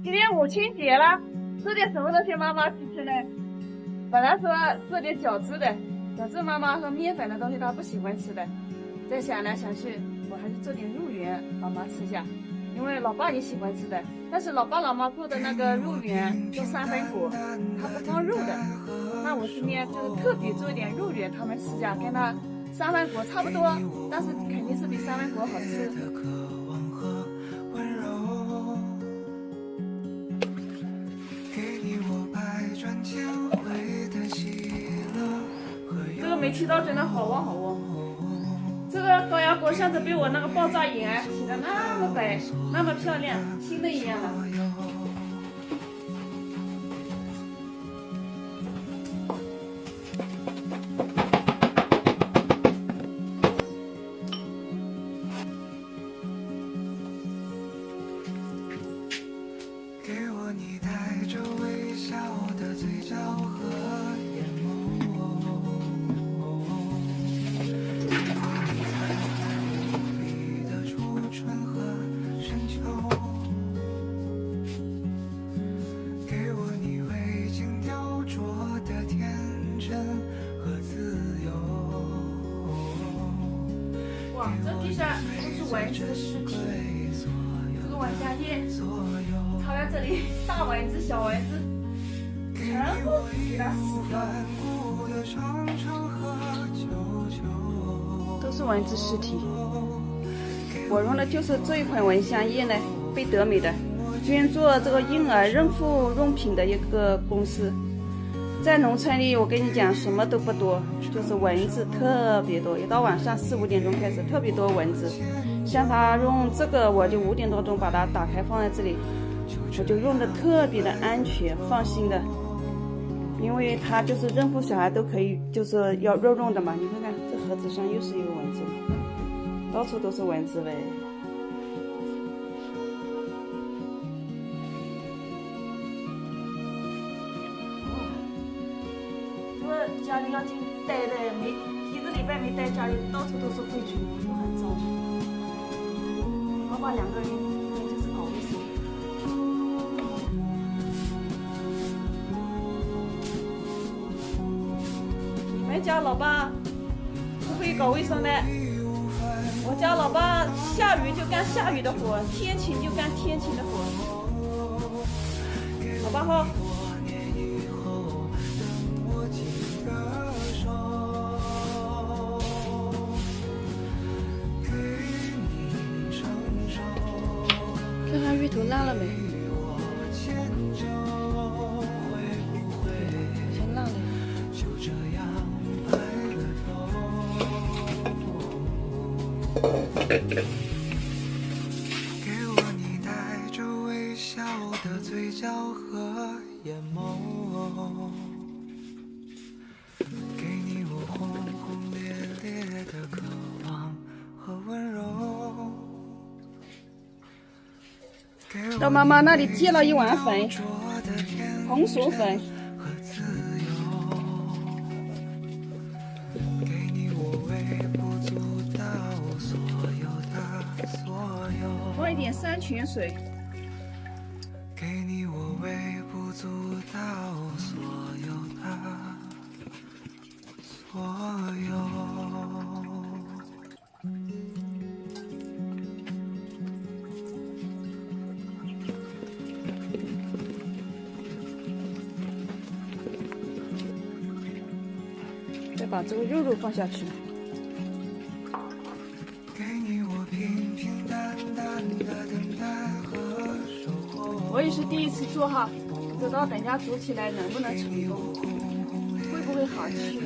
今天母亲节了，做点什么东西妈妈吃呢？本来说做点饺子的，可是妈妈说面粉的东西她不喜欢吃的。再想来想去，我还是做点肉圆妈妈吃下，因为老爸也喜欢吃的。但是老爸老妈做的那个肉圆做三分果，他不放肉的。那我今天就是特别做一点肉圆，他们吃下跟他三分果差不多，但是肯定是比三分果好吃。这个煤气灶真的好旺好旺，这个高压锅上次被我那个爆炸盐洗的那么白，那么漂亮，新的一样了。给我你带着微笑的嘴角和眼眸，里的初春和深秋，给我你未经雕琢的天真和自由。哇，这地上都是蚊子的尸体，这个蚊香叶插在这里，大蚊子、小蚊子，全部给它死掉了，都是蚊子尸体。我用的就是这一款蚊香叶呢，贝德美的，专做这个婴儿孕妇用品的一个公司。在农村里，我跟你讲，什么都不多，就是蚊子特别多，一到晚上4、5点钟开始，特别多蚊子。像他用这个，我就5点多钟把它打开放在这里，我就用的特别的安全，放心的，因为它就是孕妇小孩都可以，就是要肉用的嘛。你看看这盒子上又是一个蚊子，到处都是蚊子呗。这家里要进待的没几个礼拜没待家里，到处都是灰尘，就很糟。爸爸2个人就是搞卫生。你们家老爸不会搞卫生的，我家老爸下雨就干下雨的活，天晴就干天晴的活。老爸好。看看芋头烂了没？先烂了。给我你带着微笑的嘴角和眼眸，给你我轰轰烈烈的渴望和温柔。到妈妈那里借了一碗粉，红薯粉。放一点山泉水。给你我微不足道所有的所有。再把这个肉肉放下去。给你我平平淡淡的等待和守候。我也是第一次做哈，不知道等下煮起来能不能成功，会不会好吃。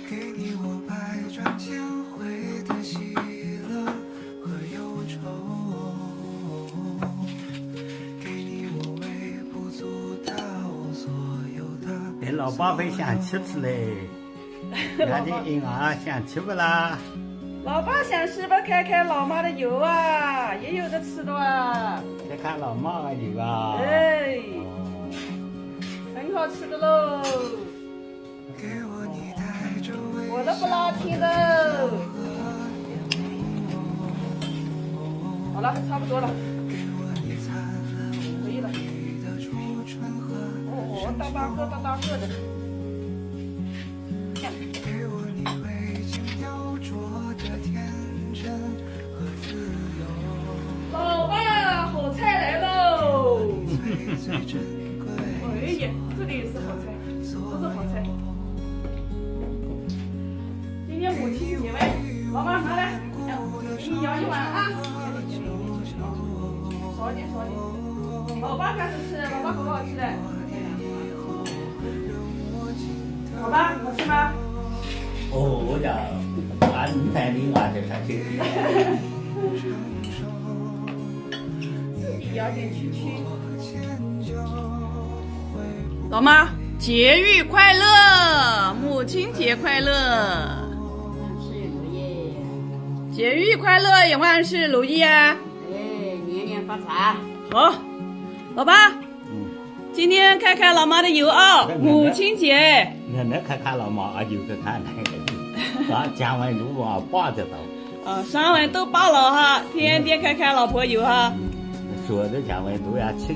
给你我百转千回的喜乐和忧愁，给你我微不足道所有的。老爸会想吃嘞，俺的婴儿想吃不啦？老爸想吃吧，开开老妈的油啊，也有的吃的啊。再看老妈的油啊。哎，很好吃的喽。我都不拉皮喽。了，差不多了，可以了。哦，大大个的。给我你未经雕琢的天真和自由。老爸，好菜来喽！最珍贵。哎呀，这里也是好菜，都是好菜。今天母亲节呗，老爸拿来，给你舀一碗啊。少点。老爸开始吃，老爸好不好吃的？老爸，好吃吗？哦，我家俺带你娃在上去。自己舀点去。老妈，节日快乐，母亲节快乐，节日快乐，也万事如意啊！哎，年年发财。好，老爸，今天看看老妈的油啊，母亲节。那看老妈就看那个，把讲完就往扒着到。上完都罢了哈，天天看老婆油哈。说的讲完都要吃。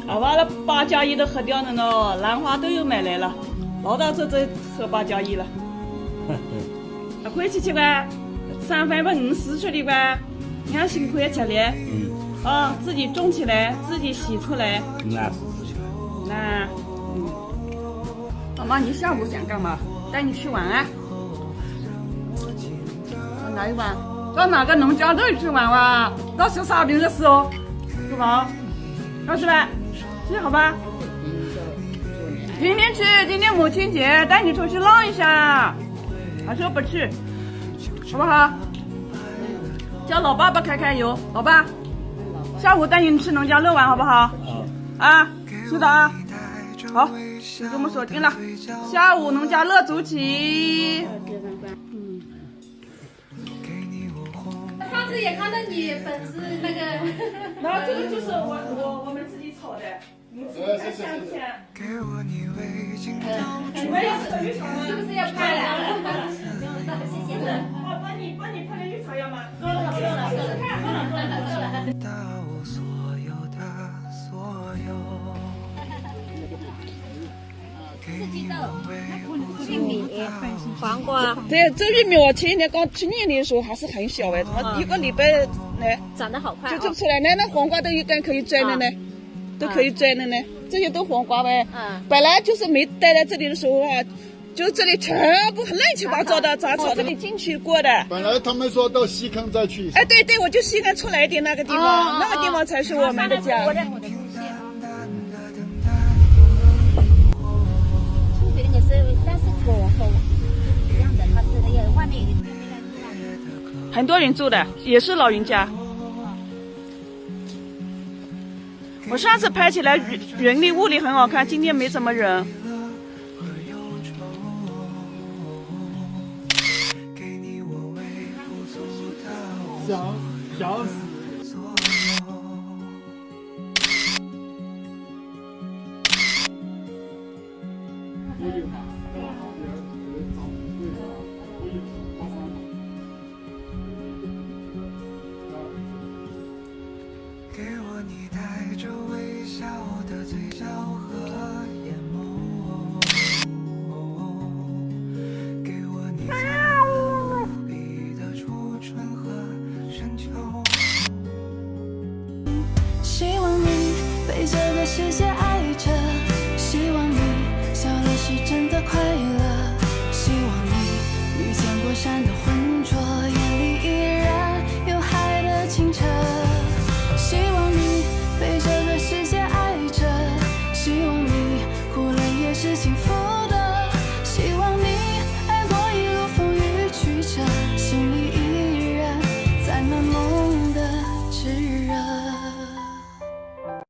老爸的8+1都喝掉了呢，兰花都有买来了，老到这喝8+1了。回去吃吧，3饭不5、4出的吧，你看辛苦也吃的。自己种起来，自己洗出来。老妈，你下午想干嘛？带你去玩啊？到哪里玩？到哪个农家乐去玩哇？到小沙坪的时候，是吧？要去吧？去好吧？今天去，今天母亲节，带你出去浪一下。还说不去，好不好？叫老爸爸开油，老爸，下午带你去农家乐玩，好不好？啊，是的啊。好，就这么说定了。下午农家乐走起。上次也看到你粉丝那个，然后这个就是我们自己炒的，你自己看香不香？给我你未经雕你们要吃绿茶吗？是不是要拍了？谢谢。帮你泡点绿茶要吗？够了。到我所有的所有。玉米、黄瓜对，这玉米我前年刚去年的时候还是很小哎，怎么1个礼拜呢长得好快就种出来呢？那黄瓜都有根可以摘了呢，都可以摘了呢。这些都黄瓜呗。本来就是没待在这里的时候啊，就这里全部乱七八糟的杂草，这里进去过的。本来他们说到西坑再去。哎，对，我就西坑出来一点那个地方，那个地方才是我们的家。出北那个是，但是果和一样的，它是那个外面有一片那个。很多人住的，也是老人家。我上次拍起来云里雾里很好看，今天没什么人。想死。给我你带着微笑的嘴角和眼眸，给我你残留无比的初春和深秋。希望你被这个世界